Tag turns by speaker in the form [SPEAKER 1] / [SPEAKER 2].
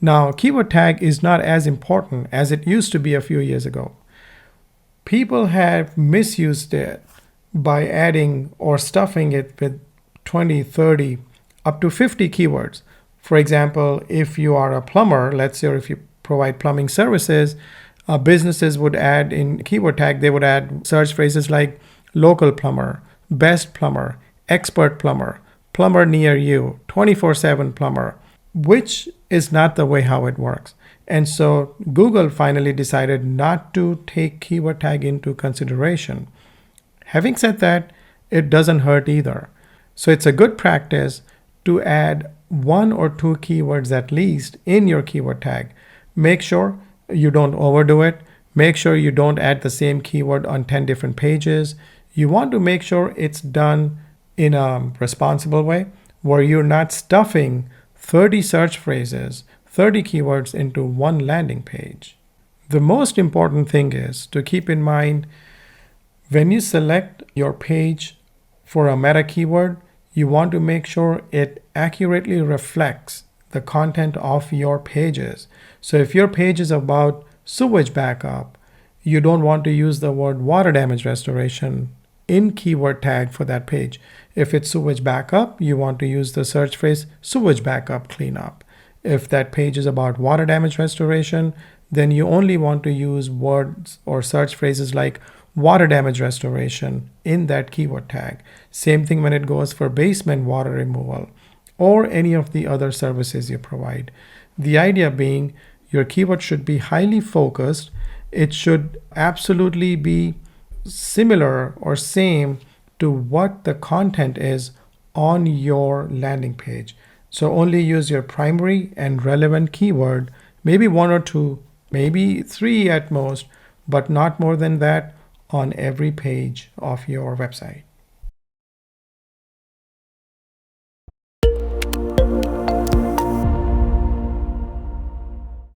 [SPEAKER 1] Now, keyword tag is not as important as it used to be a few years ago. People have misused it by adding or stuffing it with 20, 30, up to 50 keywords. For example, if you are a plumber, let's say, or if you provide plumbing services, businesses would add in keyword tag, they would add search phrases like local plumber, best plumber, expert plumber, plumber near you, 24/7 plumber, which is not the way how it works. And so Google finally decided not to take keyword tag into consideration. Having said that, it doesn't hurt either. So it's a good practice to add 1 or 2 keywords at least in your keyword tag. Make sure you don't overdo it. Make sure you don't add the same keyword on 10 different pages. You want to make sure it's done in a responsible way where you're not stuffing 30 search phrases, 30 keywords into one landing page. The most important thing is to keep in mind when you select your page for a meta keyword, you want to make sure it accurately reflects the content of your pages. So if your page is about sewage backup, you don't want to use the word water damage restoration in keyword tag for that page. If it's sewage backup, you want to use the search phrase sewage backup cleanup. If that page is about water damage restoration, then you only want to use words or search phrases like water damage restoration in that keyword tag. Same thing when it goes for basement water removal or any of the other services you provide. The idea being your keyword should be highly focused. It should absolutely be similar or same to what the content is on your landing page. So only use your primary and relevant keyword, maybe 1 or 2, maybe 3 at most, but not more than that on every page of your website.